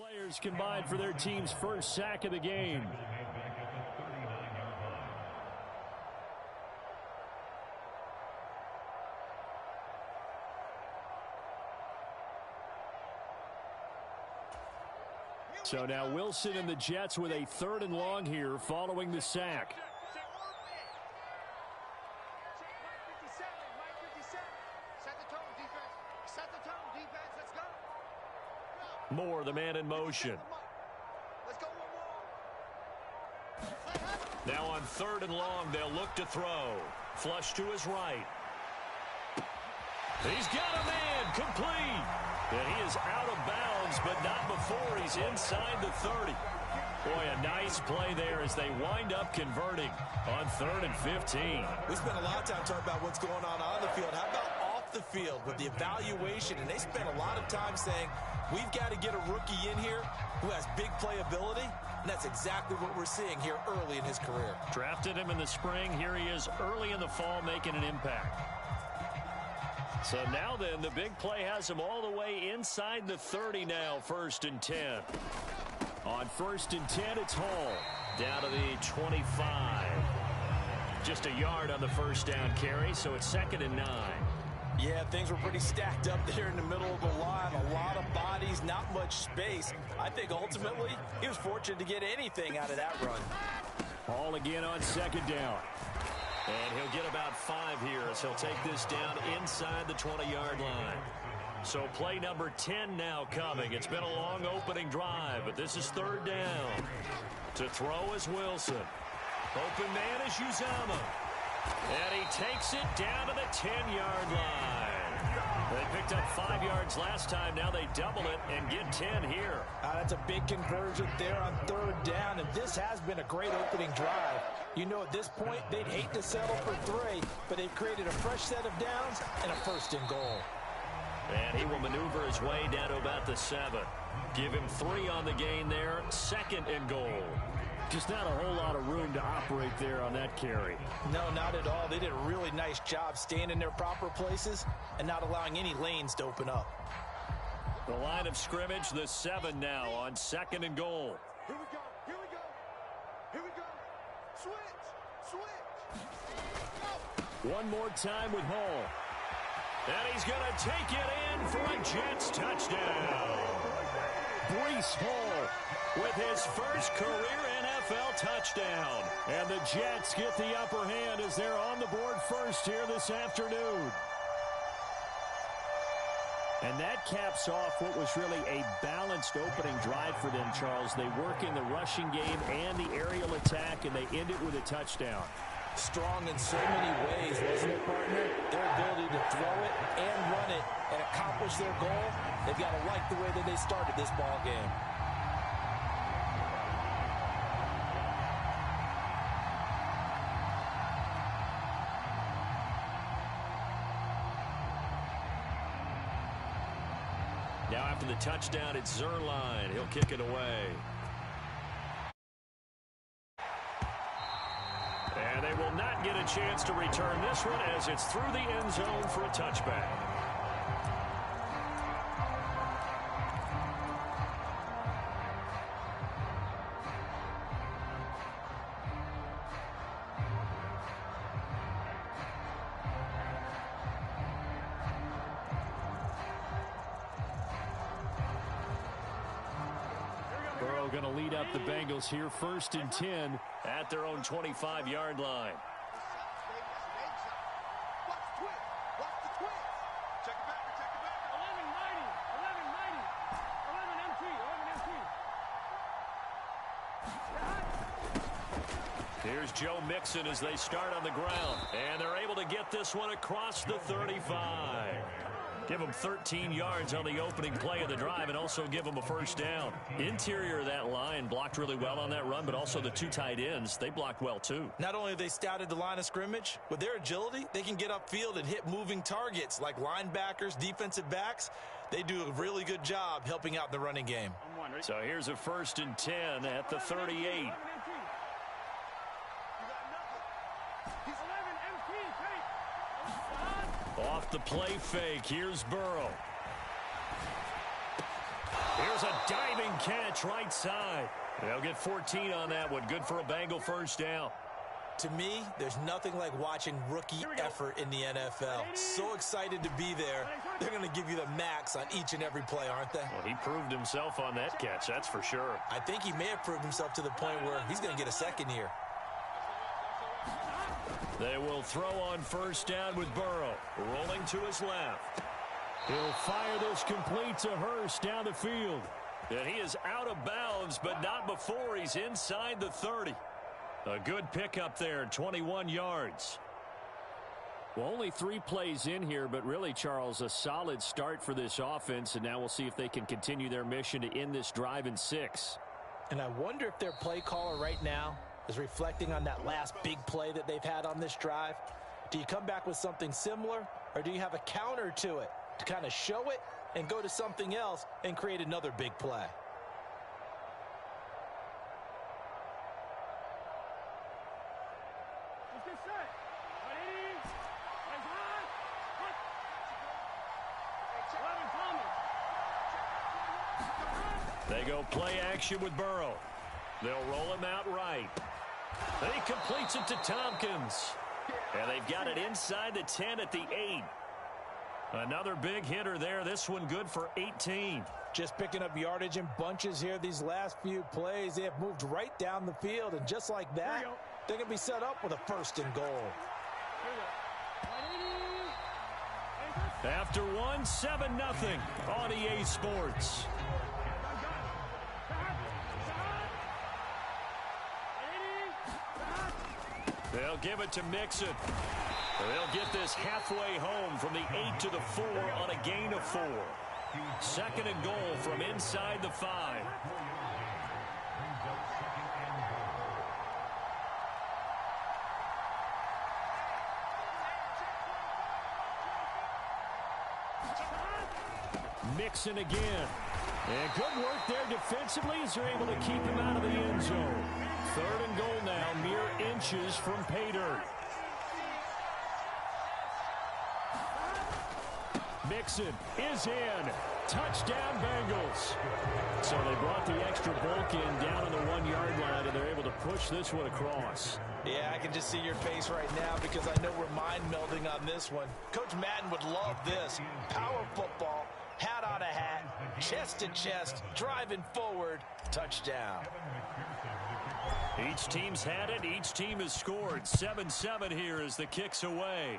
players combined for their team's first sack of the game. So now Wilson and the Jets with a 3rd and long here following the sack. Moore, the man in motion. Now on 3rd and long, they'll look to throw. Flush to his right. He's got a man, complete. And he is out of bounds, but not before he's inside the 30. Boy, a nice play there as they wind up converting on 3rd and 15. We spent a lot of time talking about what's going on the field. How about off the field with the evaluation? And they spent a lot of time saying, we've got to get a rookie in here who has big playability, and that's exactly what we're seeing here early in his career. Drafted him in the spring. Here he is early in the fall making an impact. So now then, the big play has him all the way inside the 30 now, 1st and 10. On 1st and 10, it's Hall down to the 25. Just a yard on the first down carry, so it's 2nd and 9. Yeah, things were pretty stacked up there in the middle of the line. A lot of bodies, not much space. I think ultimately he was fortunate to get anything out of that run. Hall again on 2nd down. And he'll get about 5 here as he'll take this down inside the 20-yard line. So play number 10 now coming. It's been a long opening drive, but this is 3rd down. To throw is Wilson. Open man is Uzama. And he takes it down to the 10-yard line. They picked up 5 yards last time. Now they double it and get 10 here. That's a big conversion there on 3rd down, and this has been a great opening drive. You know, at this point, they'd hate to settle for 3, but they've created a fresh set of downs and a 1st and goal. And he will maneuver his way down to about the 7. Give him 3 on the gain there. 2nd and goal. Just not a whole lot of room to operate there on that carry. No, not at all. They did a really nice job staying in their proper places and not allowing any lanes to open up. The line of scrimmage, the 7 now on 2nd and goal. Here we go. Here we go. Here we go. Switch. Go. One more time with Hall. And he's going to take it in for a Jets touchdown. Breece Hall with his first career NFL touchdown. And the Jets get the upper hand as they're on the board first here this afternoon. And that caps off what was really a balanced opening drive for them, Charles. They work in the rushing game and the aerial attack, and they end it with a touchdown. Strong in so many ways, wasn't it, partner? Their ability to throw it and run it and accomplish their goal, they've got to like the way that they started this ball game. Now after the touchdown, it's Zerline. He'll kick it away. And they will not get a chance to return this one as it's through the end zone for a touchback. Burrow going to lead up the Bengals here, 1st and 10 at their own 25-yard line. Here's Joe Mixon as they start on the ground. And they're able to get this one across the 35. Give them 13 yards on the opening play of the drive and also give them a first down. Interior of that line blocked really well on that run, but also the 2 tight ends, they blocked well too. Not only have they scouted the line of scrimmage, with their agility, they can get upfield and hit moving targets like linebackers, defensive backs. They do a really good job helping out the running game. So here's a 1st and 10 at the 38. Off the play fake, here's Burrow. Here's a diving catch right side. They'll get 14 on that one. Good for a Bengal first down. To me, there's nothing like watching rookie effort in the NFL. So excited to be there. They're going to give you the max on each and every play, aren't they? Well, he proved himself on that catch, that's for sure. I think he may have proved himself to the point where he's going to get a second here. They will throw on first down with Burrow. Rolling to his left. He'll fire this complete to Hurst down the field. And he is out of bounds, but not before he's inside the 30. A good pickup there, 21 yards. Well, only 3 plays in here, but really, Charles, a solid start for this offense, and now we'll see if they can continue their mission to end this drive in 6. And I wonder if their play caller right now is reflecting on that last big play that they've had on this drive. Do you come back with something similar, or do you have a counter to it to kind of show it and go to something else and create another big play? They go play action with Burrow. They'll roll him out right. He completes it to Tompkins. And they've got it inside the 10 at the 8. Another big hitter there. This one good for 18. Just picking up yardage in bunches here these last few plays. They have moved right down the field, and just like that, they're going to be set up with a 1st and goal. After one, 7-0 on EA Sports. They'll give it to Mixon. They'll get this halfway home from the 8 to the 4 on a gain of 4. 2nd and goal from inside the 5. Mixon again. And good work there defensively as they're able to keep him out of the end zone. 3rd and goal now, mere inches from pay dirt. Mixon is in. Touchdown, Bengals. So they brought the extra bulk in down on the 1-yard line, and they're able to push this one across. Yeah, I can just see your face right now because I know we're mind melding on this one. Coach Madden would love this. Power football, hat on a hat, chest to chest, driving forward, touchdown. Each team's had it. Each team has scored. 7-7 here as the kick's away.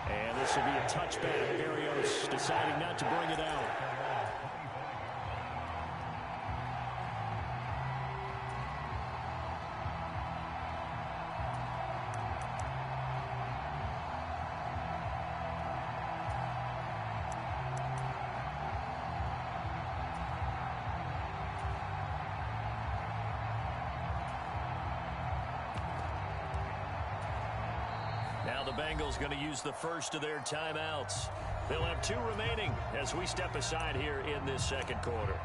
And this will be a touchback. Barrios deciding not to bring it out. Now the Bengals going to use the first of their timeouts. They'll have 2 remaining as we step aside here in this 2nd quarter.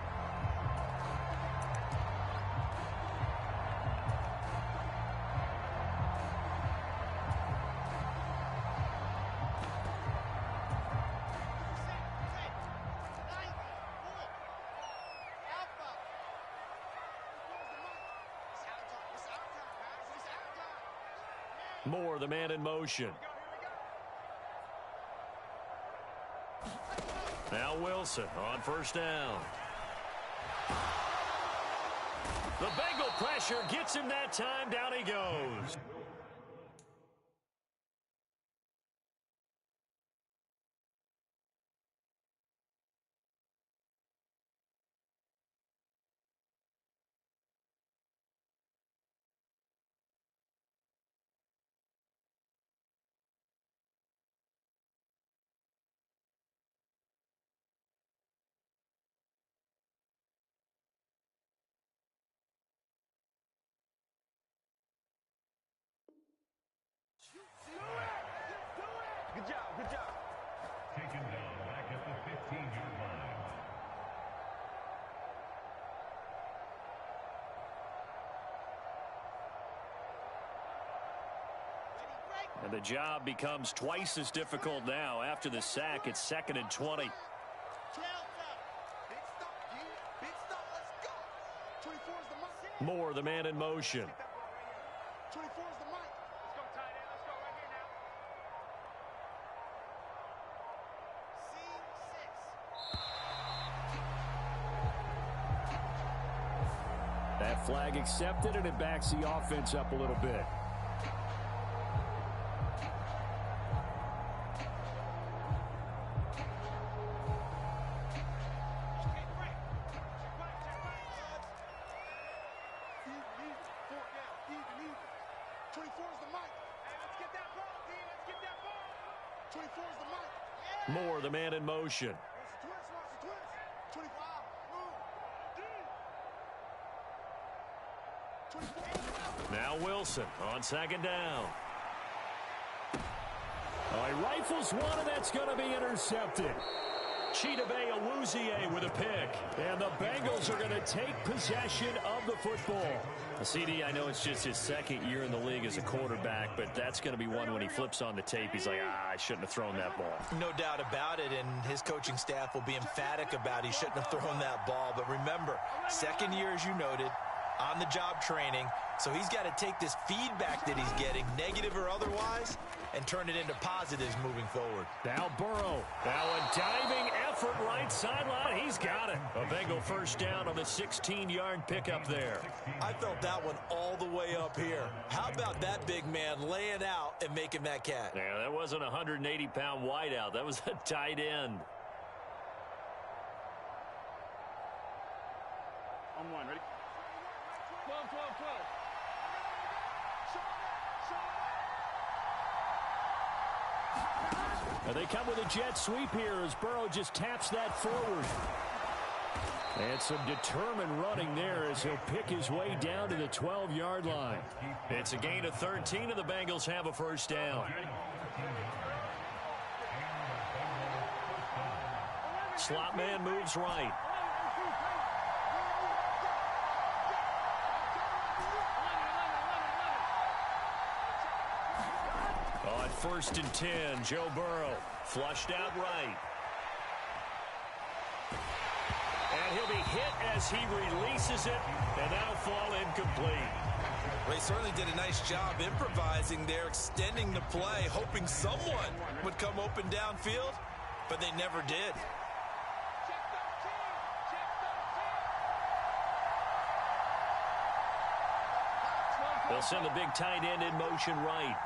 Moore, the man in motion. Now Wilson on first down. The Bengal pressure gets him that time. Down he goes. Good job, good job. Taken down back at the 15-yard line. And the job becomes twice as difficult now. After the sack, it's 2nd and 20. Moore, the man in motion. 24 is the mic. Let's go, tight end. Let's go right here now. That flag accepted, and it backs the offense up a little bit. Moore, the man in motion. Now Wilson on second down. Oh, he rifles one, and that's going to be intercepted. Chidobe Awuzie with a pick. And the Bengals are going to take possession of the football. CD, I know it's just his second year in the league as a quarterback, but that's going to be one when he flips on the tape. He's like, I shouldn't have thrown that ball. No doubt about it, and his coaching staff will be emphatic about he shouldn't have thrown that ball. But remember, second year, as you noted, on-the-job training, so he's got to take this feedback that he's getting, negative or otherwise, and turn it into positives moving forward. Now Burrow. Now a diving effort right sideline. He's got it. A Bengal first down on the 16-yard pickup there. I felt that one all the way up here. How about that big man laying out and making that catch? Yeah, that wasn't a 180-pound wideout. That was a tight end. On one, ready? 12, 12, 12. They come with a jet sweep here as Burrow just taps that forward. And some determined running there as he'll pick his way down to the 12-yard line. It's a gain of 13, and the Bengals have a first down. Slot man moves right. On 1st and 10, Joe Burrow flushed out right. And he'll be hit as he releases it, and that'll fall incomplete. They certainly did a nice job improvising there, extending the play, hoping someone would come open downfield, but they never did. They'll send the big tight end in motion right.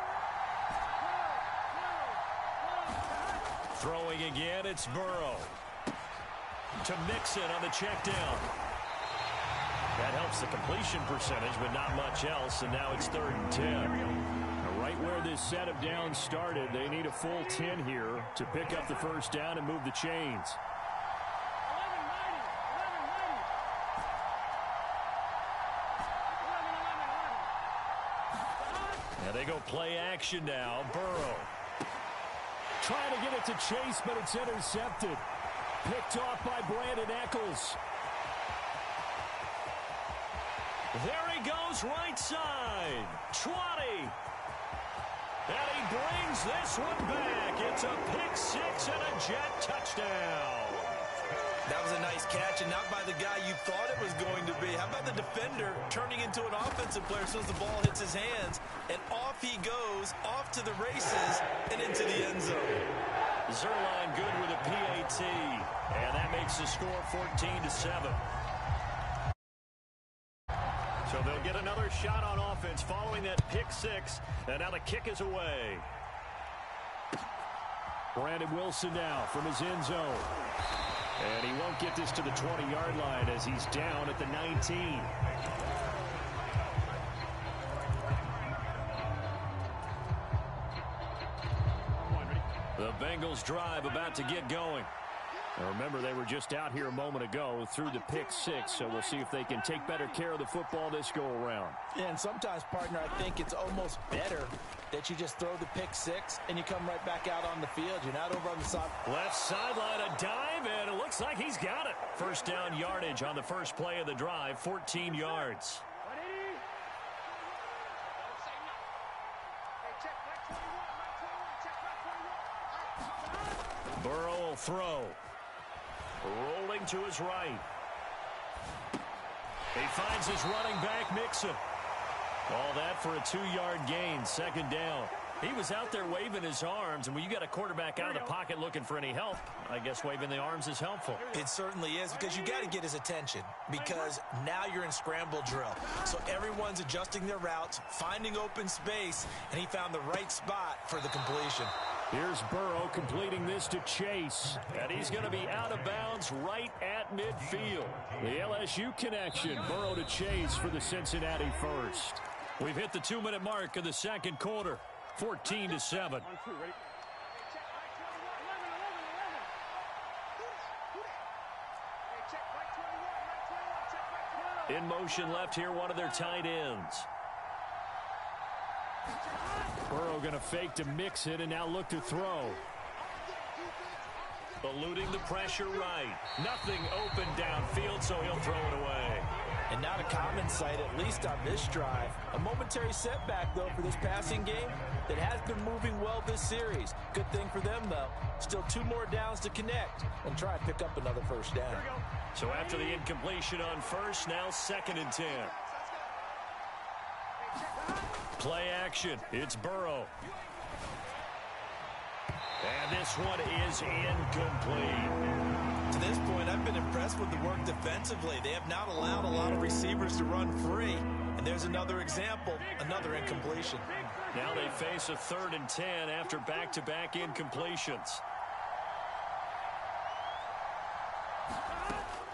Throwing again, it's Burrow. To Mixon on the check down. That helps the completion percentage, but not much else, and now it's 3rd and 10. Now, right where this set of downs started, they need a full 10 here to pick up the first down and move the chains. Now they go play action now. Burrow. Trying to get it to Chase, but it's intercepted. Picked off by Brandon Eccles. There he goes, right side. 20. And he brings this one back. It's a pick six and a jet touchdown. That was a nice catch, and not by the guy you thought it was going to be. How about the defender turning into an offensive player as soon as the ball hits his hands, and off he goes, off to the races, and into the end zone. Zerline good with a PAT, and that makes the score 14-7. So they'll get another shot on offense following that pick six, and now the kick is away. Brandon Wilson now from his end zone. And he won't get this to the 20-yard line as he's down at the 19. The Bengals drive about to get going. Now remember, they were just out here a moment ago through the pick six, so we'll see if they can take better care of the football this go-around. And sometimes, partner, I think it's almost better that you just throw the pick six and you come right back out on the field. You're not over on the side. Left sideline, a dive, and it looks like he's got it. First down yardage on the first play of the drive, 14 yards. Burrow will throw. Rolling to his right. He finds his running back, Mixon. All that for a 2-yard gain, second down. He was out there waving his arms, and when you got a quarterback out of the pocket looking for any help, I guess waving the arms is helpful. It certainly is, because you got to get his attention, because now you're in scramble drill. So everyone's adjusting their routes, finding open space, and he found the right spot for the completion. Here's Burrow completing this to Chase. And he's going to be out of bounds right at midfield. The LSU connection. Burrow to Chase for the Cincinnati first. We've hit the 2-minute mark of the second quarter. 14-7. In motion left here, one of their tight ends. Burrow going to fake to mix it and now look to throw. Eluding the pressure right. Nothing open downfield, so he'll throw it away. And not a common sight, at least on this drive. A momentary setback, though, for this passing game that has been moving well this series. Good thing for them, though. Still 2 more downs to connect and try and pick up another first down. So after the incompletion on first, now 2nd and 10. Play action. It's Burrow. And this one is incomplete. To this point, I've been impressed with the work defensively. They have not allowed a lot of receivers to run free. And there's another example, another incompletion. Now they face a 3rd and 10 after back-to-back incompletions.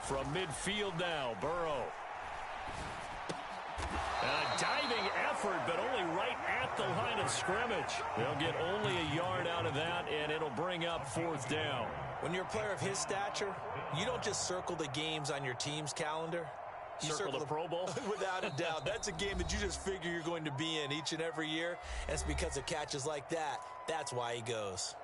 From midfield now, Burrow. A diving effort, but only right at the line of scrimmage. They'll get only a yard out of that, and it'll bring up 4th down. When you're a player of his stature, you don't just circle the games on your team's calendar. You circle the Pro Bowl? Without a doubt. That's a game that you just figure you're going to be in each and every year. And it's because of catches like that. That's why he goes.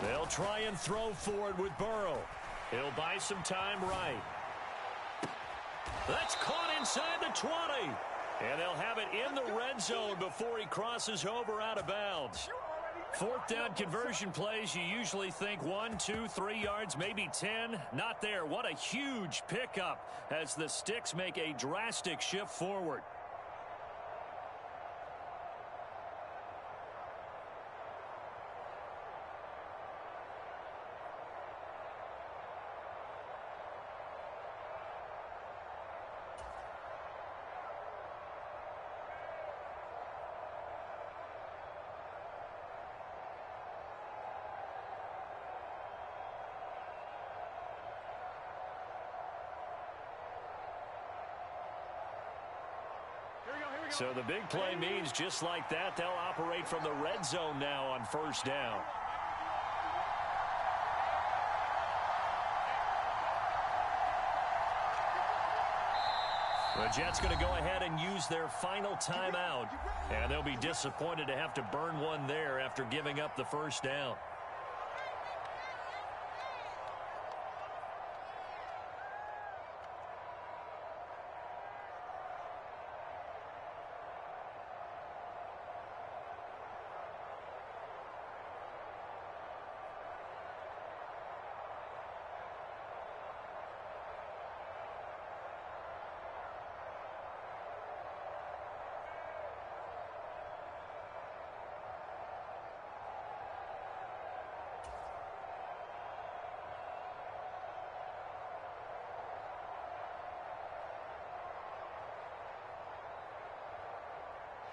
They'll try and throw forward with Burrow. He'll buy some time right. That's caught inside the 20. And they'll have it in the red zone before he crosses over out of bounds. 4th down conversion plays, you usually think 1, 2, 3 yards, maybe 10. Not there. What a huge pickup as the Sticks make a drastic shift forward. So the big play means just like that, they'll operate from the red zone now on 1st down. The Jets going to go ahead and use their final timeout. And they'll be disappointed to have to burn one there after giving up the 1st down.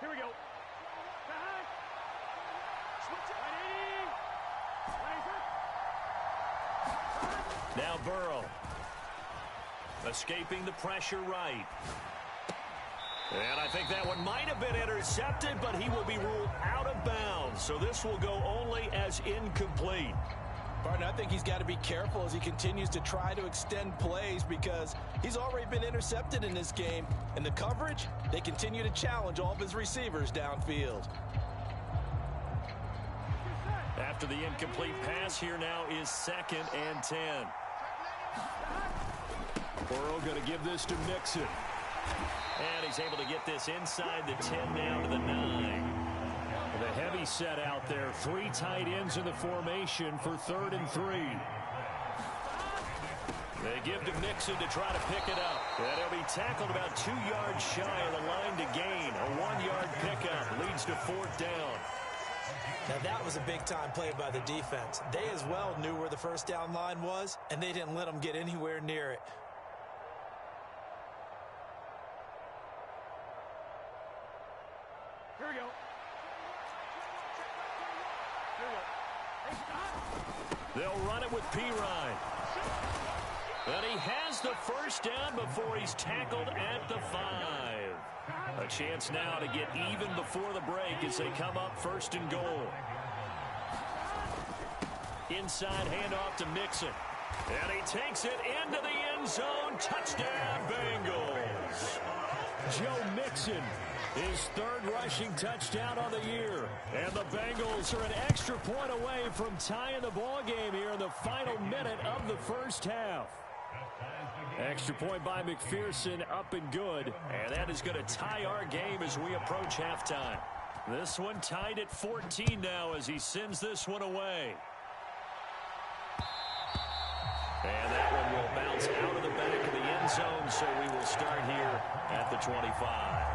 Here we go. Now Burrow. Escaping the pressure right. And I think that one might have been intercepted, but he will be ruled out of bounds. So this will go only as incomplete. Partner, I think he's got to be careful as he continues to try to extend plays because he's already been intercepted in this game. And the coverage, they continue to challenge all of his receivers downfield. After the incomplete pass, here now is 2nd and 10. Burrow going to give this to Mixon. And he's able to get this inside the 10 down to the 9. The heavy set out there. 3 tight ends in the formation for 3rd and 3. They give to Mixon to try to pick it up. And he'll be tackled about 2 yards shy of the line to gain. A 1-yard pickup leads to 4th down. Now that was a big-time play by the defense. They as well knew where the first down line was, and they didn't let them get anywhere near it. Here we go. They'll run it with Pirine. And he has the first down before he's tackled at the 5. A chance now to get even before the break as they come up 1st and goal. Inside handoff to Mixon. And he takes it into the end zone. Touchdown, Bengals. Joe Mixon, his 3rd rushing touchdown on the year. And the Bengals are an extra point away from tying the ball game here in the final minute of the first half. Extra point by McPherson, up and good. And that is going to tie our game as we approach halftime. This one tied at 14 now as he sends this one away. And that one will bounce out of the back of the end zone, so we will start here at the 25.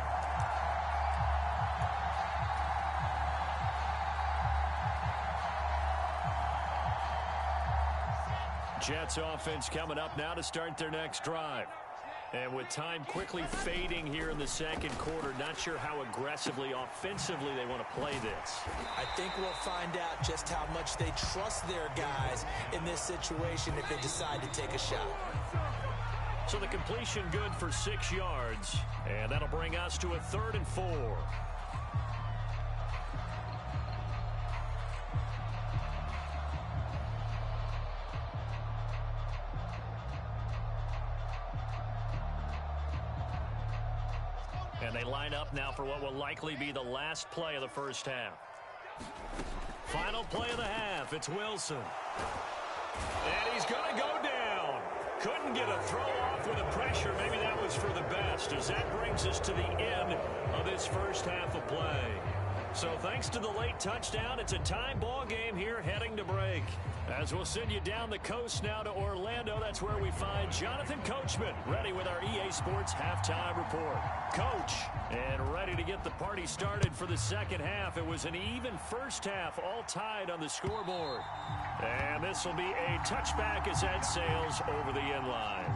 Jets offense coming up now to start their next drive. And with time quickly fading here in the 2nd quarter, not sure how aggressively, offensively they want to play this. I think we'll find out just how much they trust their guys in this situation if they decide to take a shot. So the completion good for 6 yards. And that'll bring us to a 3rd and 4. And they line up now for what will likely be the last play of the first half. Final play of the half. It's Wilson. And he's going to go down. Couldn't get a throw off with the pressure. Maybe that was for the best, as that brings us to the end of this first half of play. So thanks to the late touchdown, it's a tie ball game here heading to break. As we'll send you down the coast now to Orlando, that's where we find Jonathan Coachman ready with our EA Sports Halftime Report. Coach, and ready to get the party started for the second half. It was an even first half, all tied on the scoreboard. And this will be a touchback as that sails over the end line.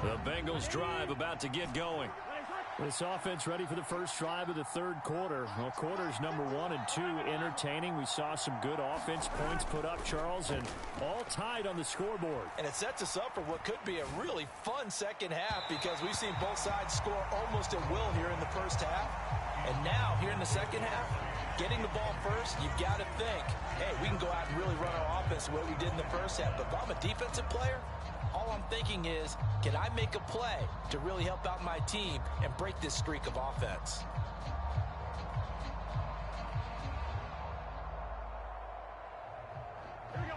The Bengals drive about to get going. This offense ready for the first drive of the 3rd quarter. Well, quarters number 1 and 2 entertaining. We saw some good offense points put up, Charles, and all tied on the scoreboard. And it sets us up for what could be a really fun second half because we've seen both sides score almost at will here in the first half. And now, here in the second half, getting the ball first, you've got to think, hey, we can go out and really run our offense the way we did in the first half. But if I'm a defensive player, all I'm thinking is, can I make a play to really help out my team and break this streak of offense?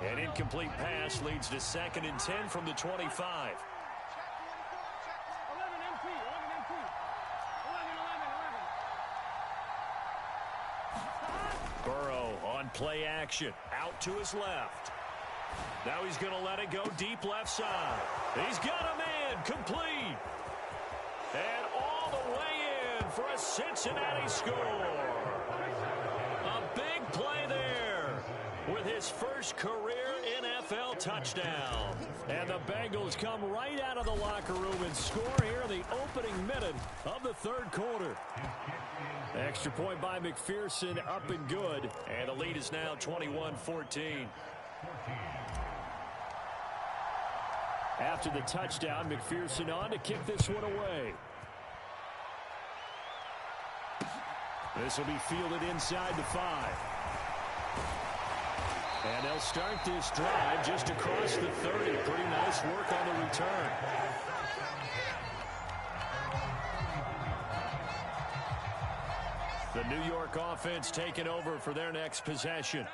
An incomplete pass leads to 2nd and 10 from the 25. Burrow on play action, out to his left. Now he's going to let it go deep left side. He's got a man, complete. And all the way in for a Cincinnati score. A big play there with his first career NFL touchdown. And the Bengals come right out of the locker room and score here in the opening minute of the 3rd quarter. Extra point by McPherson, up and good. And the lead is now 21-14. After the touchdown, McPherson on to kick this one away. This will be fielded inside the 5. And they'll start this drive just across the 30. Pretty nice work on the return. The New York offense taking over for their next possession.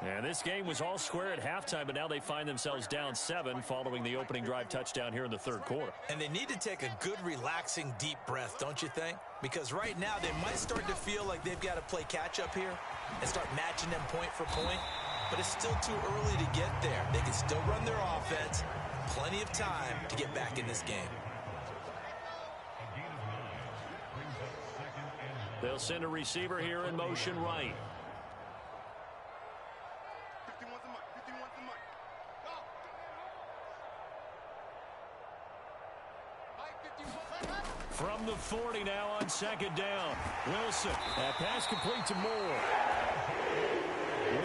And this game was all square at halftime, but now they find themselves down 7 following the opening drive touchdown here in the third quarter. And they need to take a good, relaxing, deep breath, don't you think? Because right now they might start to feel like they've got to play catch-up here and start matching them point for point. But it's still too early to get there. They can still run their offense. Plenty of time to get back in this game. They'll send a receiver here in motion right. From the 40 now on second down. Wilson. That pass complete to Moore.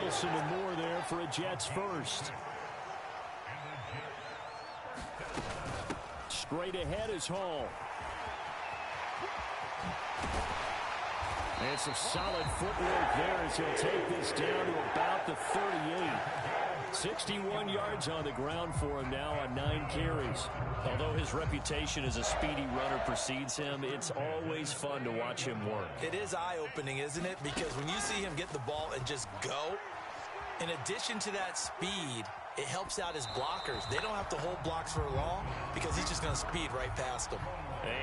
Wilson and Moore there for a Jets first. Straight ahead is Hall. And some solid footwork there as he'll take this down to about the 38. 61 yards on the ground for him now on 9 carries. Although his reputation as a speedy runner precedes him, it's always fun to watch him work. It is eye-opening, isn't it? Because when you see him get the ball and just go, in addition to that speed, it helps out his blockers. They don't have to hold blocks for long because he's just going to speed right past them.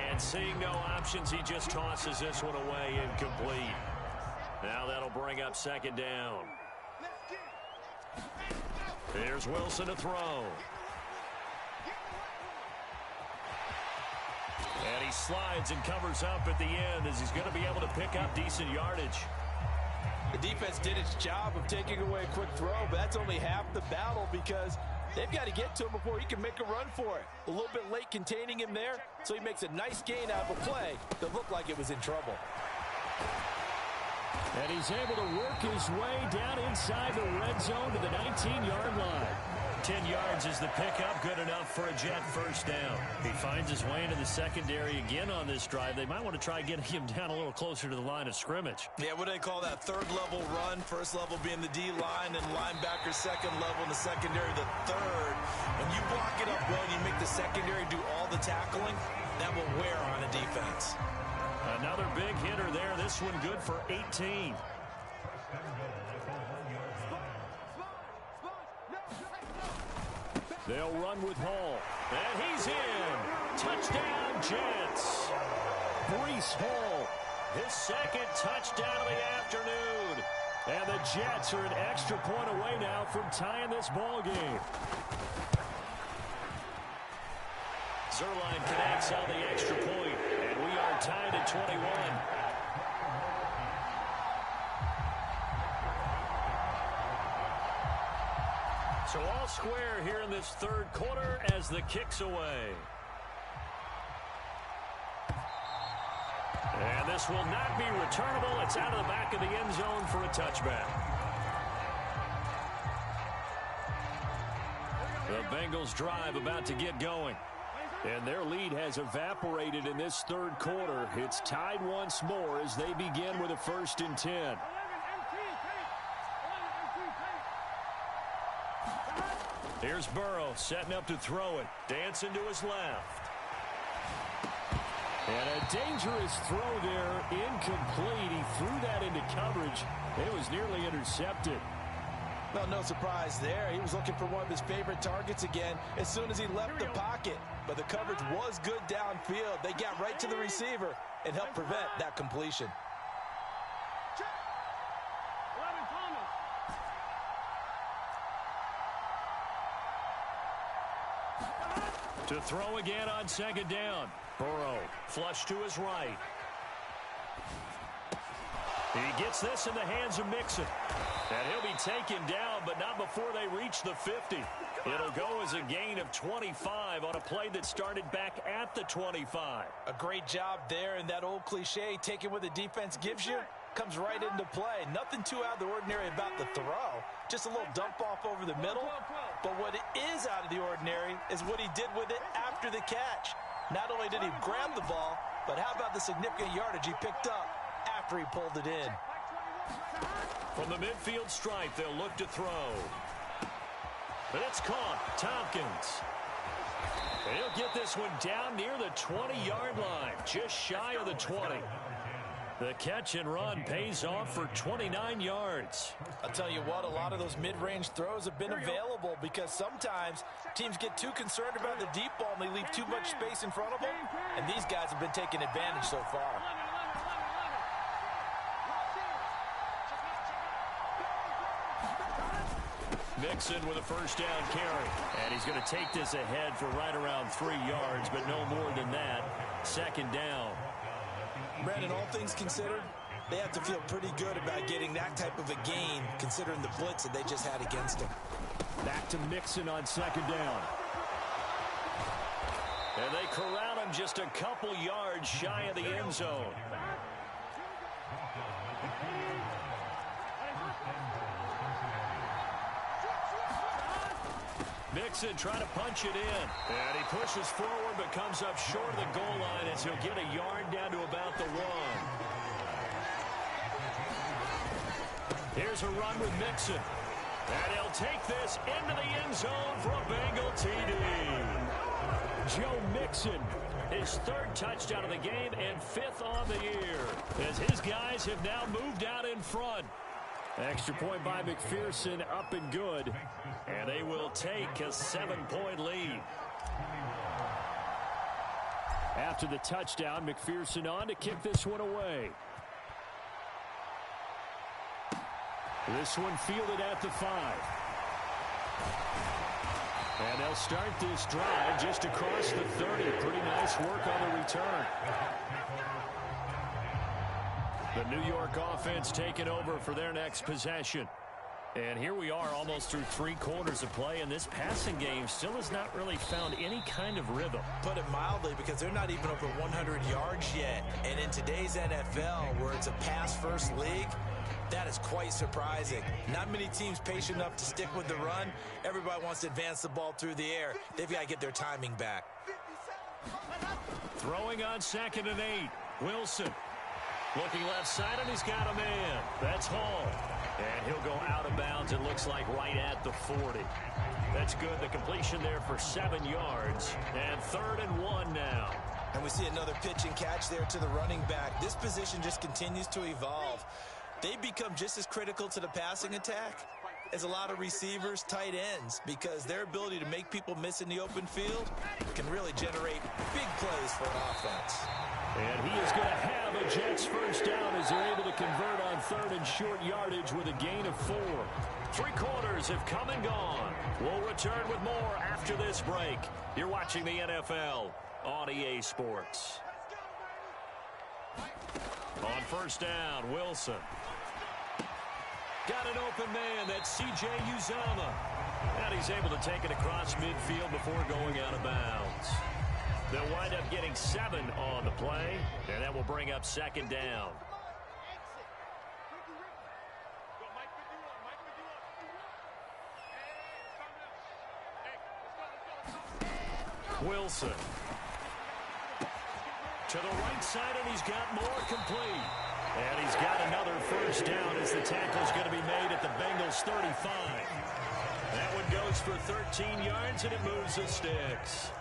And seeing no options, he just tosses this one away incomplete. Now that'll bring up second down. Here's Wilson to throw. And he slides and covers up at the end as he's going to be able to pick up decent yardage. The defense did its job of taking away a quick throw, but that's only half the battle because they've got to get to him before he can make a run for it. A little bit late containing him there, so he makes a nice gain out of a play that looked like it was in trouble. And he's able to work his way down inside the red zone to the 19-yard line. 10 yards is the pickup, good enough for a Jet first down. He finds his way into the secondary again on this drive. They might want to try getting him down a little closer to the line of scrimmage. Yeah, what do they call that? Third level run, first level being the D-line, and linebacker second level, and the secondary the third. When you block it up well and you make the secondary do all the tackling, that will wear on a defense. Another big hitter there. This one good for 18. They'll run with Hall. And he's in. Touchdown, Jets. Breece Hall. His second touchdown of the afternoon. And the Jets are an extra point away now from tying this ball game. Zerline connects on the extra point, and we are tied at 21. So all square here in this third quarter as the kick's away. And this will not be returnable. It's out of the back of the end zone for a touchback. The Bengals drive about to get going. And their lead has evaporated in this third quarter. It's tied once more as they begin with a 1st and 10. Here's Burrow setting up to throw it. Dancing to his left. And a dangerous throw there, incomplete. He threw that into coverage. It was nearly intercepted. Well, no surprise there. He was looking for one of his favorite targets again as soon as he left the pocket. But the coverage was good downfield. They got right to the receiver and helped prevent that completion. To throw again on second down. Burrow flush to his right. He gets this in the hands of Mixon. And he'll be taken down, but not before they reach the 50. It'll go as a gain of 25 on a play that started back at the 25. A great job there, and that old cliche, taking what the defense gives you, comes right into play. Nothing too out of the ordinary about the throw. Just a little dump off over the middle. But what is out of the ordinary is what he did with it after the catch. Not only did he grab the ball, but how about the significant yardage he picked up after he pulled it in. From the midfield stripe, they'll look to throw. But it's caught. Tompkins. He'll get this one down near the 20-yard line, just shy of the 20. The catch and run pays off for 29 yards. I'll tell you what, a lot of those mid-range throws have been available because sometimes teams get too concerned about the deep ball and they leave too much space in front of them, and these guys have been taking advantage so far. Mixon with a first down carry. And he's going to take this ahead for right around 3 yards, but no more than that. Second down. Brandon, all things considered, they have to feel pretty good about getting that type of a gain, considering the blitz that they just had against them. Back to Mixon on second down. And they corral him just a couple yards shy of the end zone. Mixon trying to punch it in. And he pushes forward but comes up short of the goal line as he'll get a yard down to about the 1. Here's a run with Mixon. And he'll take this into the end zone for a Bengal TD. Joe Mixon, his 3rd touchdown of the game and 5th on the year, as his guys have now moved out in front. Extra point by McPherson, up and good. And they will take a 7-point lead. After the touchdown, McPherson on to kick this one away. This one fielded at the 5. And they'll start this drive just across the 30. Pretty nice work on the return. The New York offense taking over for their next possession. And here we are almost through 3 quarters of play, and this passing game still has not really found any kind of rhythm. Put it mildly, because they're not even over 100 yards yet. And in today's NFL, where it's a pass-first league, that is quite surprising. Not many teams patient enough to stick with the run. Everybody wants to advance the ball through the air. They've got to get their timing back. Throwing on 2nd and 8. Wilson. Looking left side, and he's got a man. That's Hall. And he'll go out of bounds, it looks like, right at the 40. That's good. The completion there for 7 yards. And 3rd and 1 now. And we see another pitch and catch there to the running back. This position just continues to evolve. They become just as critical to the passing attack as a lot of receivers, tight ends, because their ability to make people miss in the open field can really generate big plays for an offense. And he is going to have a Jets first down as they're able to convert on 3rd and short yardage with a gain of 4. 3 quarters have come and gone. We'll return with more after this break. You're watching the NFL on EA Sports. On first down, Wilson. Got an open man. That's C.J. Uzomah. And he's able to take it across midfield before going out of bounds. They'll wind up getting 7 on the play, and that will bring up 2nd down. Wilson. To the right side, and he's got more complete. And he's got another first down as the tackle's going to be made at the Bengals 35. That one goes for 13 yards, and it moves the sticks.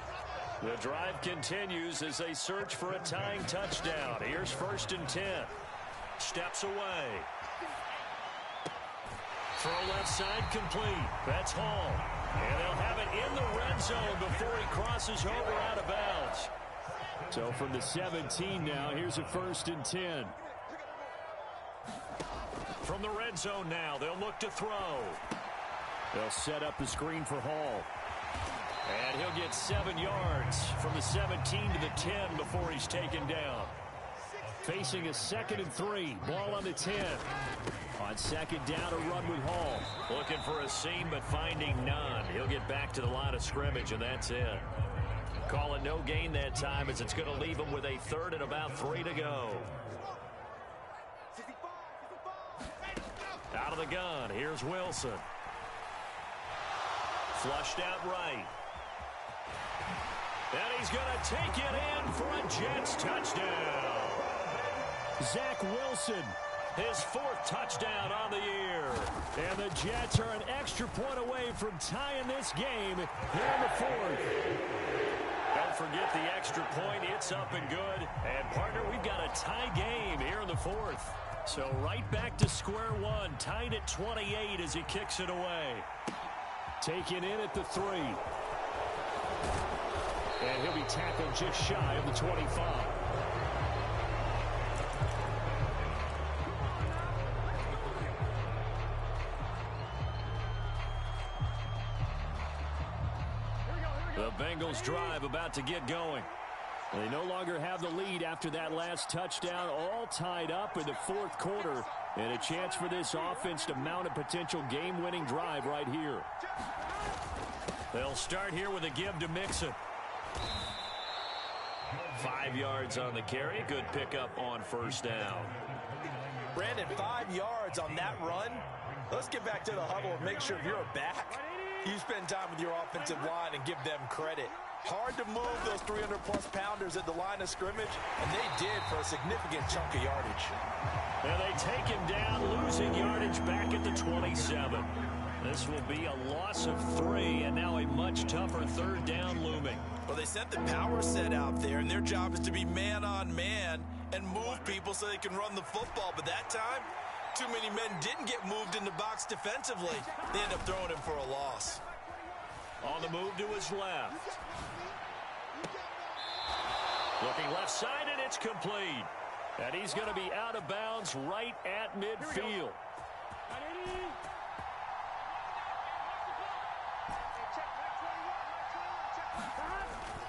The drive continues as they search for a tying touchdown. Here's 1st and 10. Steps away. Throw left side complete. That's Hall. And they'll have it in the red zone before he crosses over out of bounds. So from the 17 now, here's a 1st and 10. From the red zone now, they'll look to throw. They'll set up the screen for Hall. And he'll get 7 yards from the 17 to the 10 before he's taken down. Facing a 2nd and 3. Ball on the 10. On 2nd down, a run with Hall. Looking for a seam, but finding none. He'll get back to the line of scrimmage, and that's it. Call it no gain that time, as it's going to leave him with a 3rd and about 3 to go. Out of the gun, here's Wilson. Flushed out right. And he's going to take it in for a Jets touchdown. Zach Wilson. His 4th touchdown on the year. And the Jets are an extra point away from tying this game here in the 4th. Don't forget the extra point. It's up and good. And, partner, we've got a tie game here in the 4th. So right back to square one. Tied at 28 as he kicks it away. Taken in at the 3. And he'll be tackled just shy of the 25. The Bengals drive about to get going. They no longer have the lead after that last touchdown, all tied up in the 4th quarter. And a chance for this offense to mount a potential game-winning drive right here. They'll start here with a give to Mixon. 5 yards on the carry. Good pickup on 1st down. Brandon, 5 yards on that run. Let's get back to the huddle and make sure you're back. You spend time with your offensive line and give them credit. Hard to move those 300-plus pounders at the line of scrimmage, and they did for a significant chunk of yardage. And they take him down, losing yardage back at the 27. This will be a loss of 3, and now a much tougher 3rd down looming. Well, they sent the power set out there, and their job is to be man-on-man and move people so they can run the football. But that time, too many men didn't get moved in the box defensively. They end up throwing him for a loss. On the move to his left. Looking left side, and it's complete. And he's going to be out of bounds right at midfield.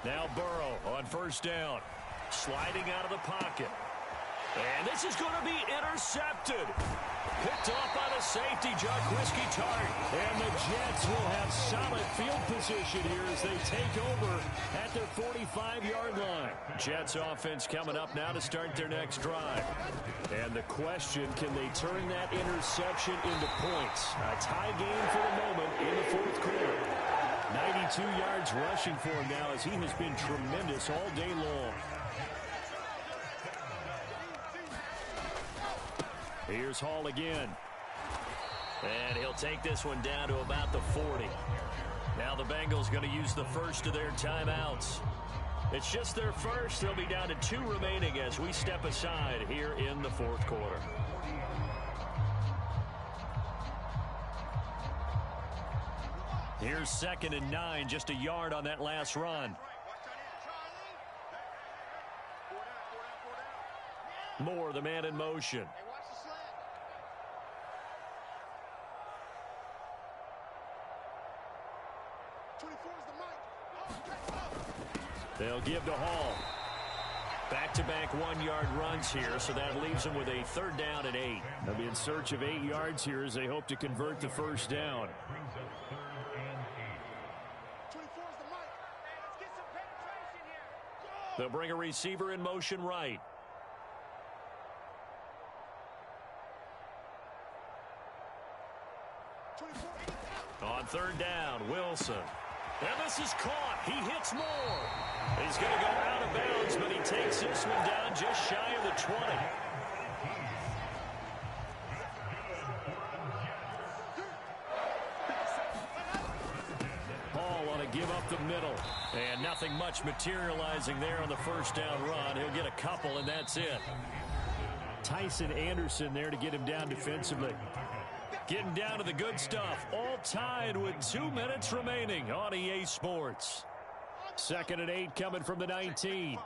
Now Burrow on 1st down. Sliding out of the pocket. And this is going to be intercepted. Picked off by the safety, Jarquiski Tart. And the Jets will have solid field position here as they take over at their 45-yard line. Jets offense coming up now to start their next drive. And the question, can they turn that interception into points? A tie game for the moment in the 4th quarter. 92 yards rushing for him now as he has been tremendous all day long. Here's Hall again. And he'll take this one down to about the 40. Now the Bengals going to use the first of their timeouts. It's just their first. They'll be down to 2 remaining as we step aside here in the 4th quarter. Here's 2nd and 9, just a yard on that last run. Moore, the man in motion. They'll give to Hall. Back-to-back 1-yard runs here, so that leaves them with a 3rd down and 8. They'll be in search of 8 yards here as they hope to convert the 1st down. They'll bring a receiver in motion right. On 3rd down, Wilson. And this is caught. He hits Moore. He's going to go out of bounds, but he takes this one down just shy of the 20. Hall on a give up the middle. And nothing much materializing there on the 1st down run. He'll get a couple, and that's it. Tyson Anderson there to get him down defensively. Getting down to the good stuff. All tied with 2 minutes remaining on EA Sports. 2nd and 8 coming from the 19.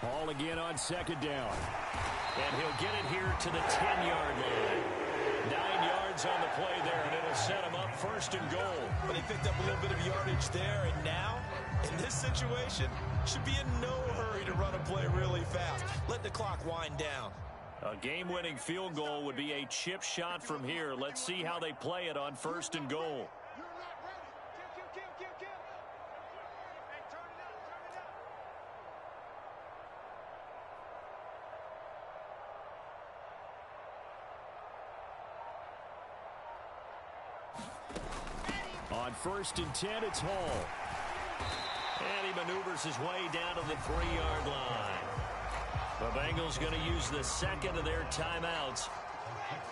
Hall again on 2nd down. And he'll get it here to the 10-yard line. 9 yards on the play there, and it'll set him up 1st and goal. But he picked up a little bit of yardage there, and now, in this situation, should be in no hurry to run a play really fast. Let the clock wind down. A game-winning field goal would be a chip shot from here. Let's see how they play it on 1st and goal. On 1st and 10, it's Hall. And he maneuvers his way down to the 3-yard line. The Bengals going to use the second of their timeouts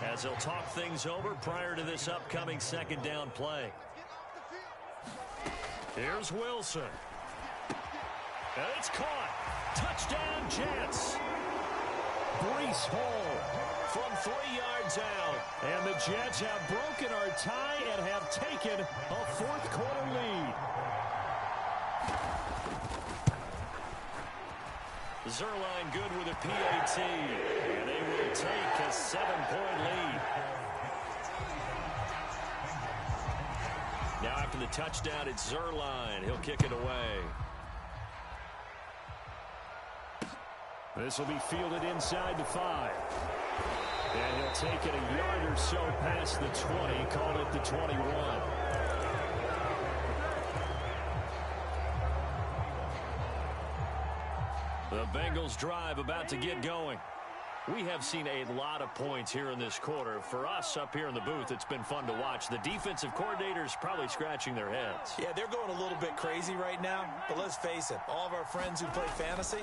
as they'll talk things over prior to this upcoming second down play. Here's Wilson. And it's caught. Touchdown, Jets. Breece Hall From 3 yards out. And the Jets have broken our tie and have taken a fourth-quarter lead. Zerline good with a PAT. And they will take a 7-point lead. Now after the touchdown, it's Zerline. He'll kick it away. This will be fielded inside the 5. And he'll take it a yard or so past the 20, call it the 21. The Bengals drive about to get going. We have seen a lot of points here in this quarter. For us up here in the booth, it's been fun to watch. The defensive coordinators probably scratching their heads. Yeah, they're going a little bit crazy right now. But let's face it, all of our friends who play fantasy,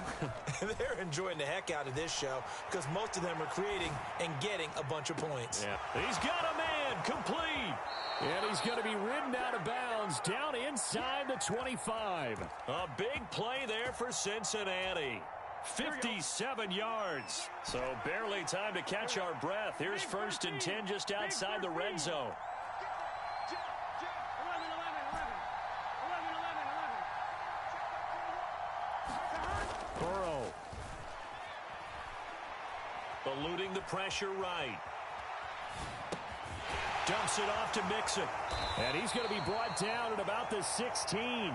they're enjoying the heck out of this show because most of them are creating and getting a bunch of points. Yeah. He's got a man complete. And he's going to be ridden out of bounds down inside the 25. A big play there for Cincinnati. 57 yards. So barely time to catch our breath. Here's 1st and 10 just outside the red zone. Burrow. Eluding the pressure right. Dumps it off to Mixon. And he's going to be brought down at about the 16.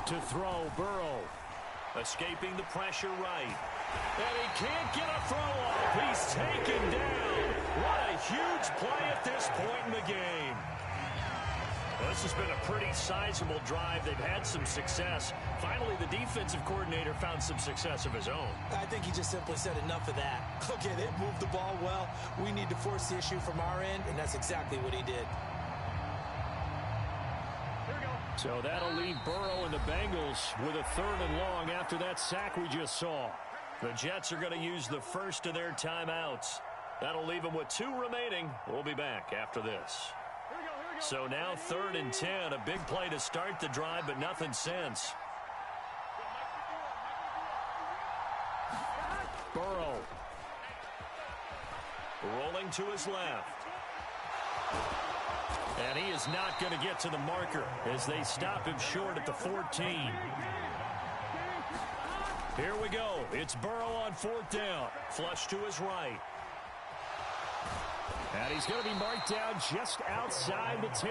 To throw, Burrow. Escaping the pressure right. And he can't get a throw off. He's taken down. What a huge play at this point in the game. Well, this has been a pretty sizable drive. They've had some success. Finally, the defensive coordinator found some success of his own. I think he just simply said enough of that. Okay, they've moved the ball well. We need to force the issue from our end, and that's exactly what he did. So that'll leave Burrow and the Bengals with a 3rd and long after that sack we just saw. The Jets are going to use the first of their timeouts. That'll leave them with 2 remaining. We'll be back after this. So now 3rd and 10. A big play to start the drive, but nothing since. Burrow. Rolling to his left. And he is not going to get to the marker as they stop him short at the 14. Here we go. It's Burrow on 4th down. Flush to his right. And he's going to be marked down just outside the 10.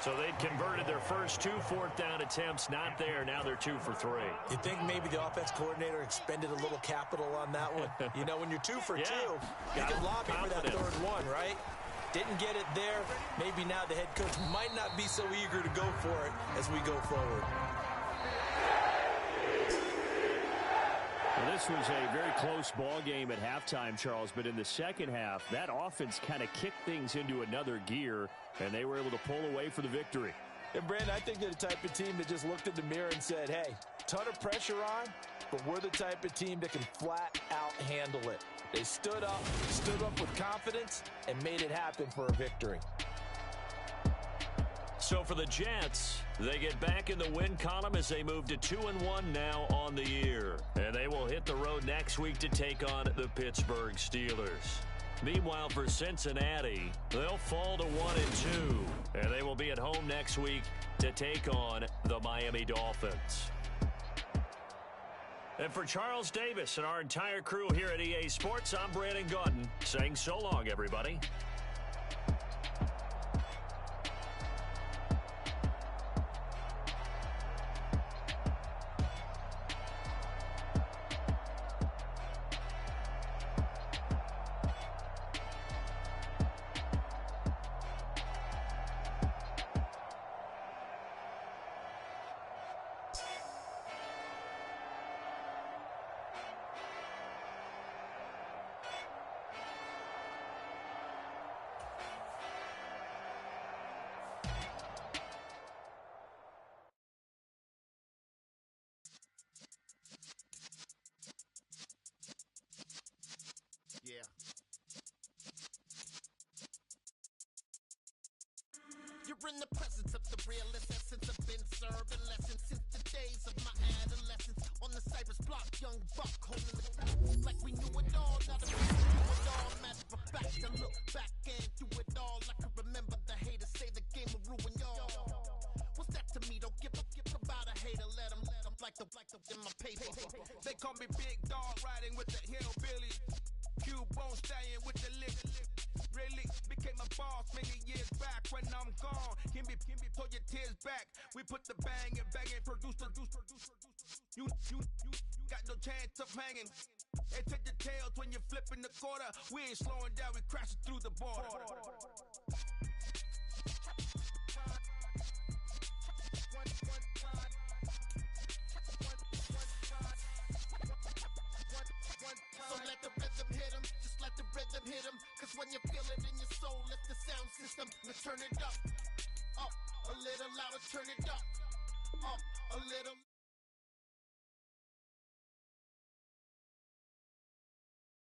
So they'd converted their first 2 4th down attempts. Not there. Now they're 2 for 3. You think maybe the offense coordinator expended a little capital on that one? You know, when you're 2 for 2, you can lobby for that 3rd one, right? Didn't get it there. Maybe now the head coach might not be so eager to go for it as we go forward. Well, this was a very close ball game at halftime, Charles, but in the second half, that offense kind of kicked things into another gear, and they were able to pull away for the victory. And, Brandon, I think they're the type of team that just looked in the mirror and said, hey, ton of pressure on, but we're the type of team that can flat out handle it. They stood up with confidence, and made it happen for a victory. So for the Jets, they get back in the win column as they move to 2-1 now on the year. And they will hit the road next week to take on the Pittsburgh Steelers. Meanwhile, for Cincinnati, they'll fall to 1-2. And they will be at home next week to take on the Miami Dolphins. And for Charles Davis and our entire crew here at EA Sports, I'm Brandon Gaudin saying so long, everybody. in the presence of the realest essence. I've been serving lessons since the days of my adolescence. On the Cypress block, young buck holding the like we knew it all. Not a piece knew it all. Matter of fact, to look back and do it all. I can remember the haters say the game will ruin y'all. What's that to me? Don't give about a hater. Let them like the in my paper. They call me Big Dog, riding with the hillbilly. Cubone stallion with the lick. Really became a boss many years back. When I'm gone, can be pull your tears back. We put the bang and produce. You got no chance of hanging. And take the tails when you're flipping the quarter. We ain't slowing down, we crashing through the border. So let the rhythm hit him, just let the rhythm hit him. Cause when you feel it in your soul, lift the sound system, let's turn it up. Up, a little louder, turn it up. Up, a little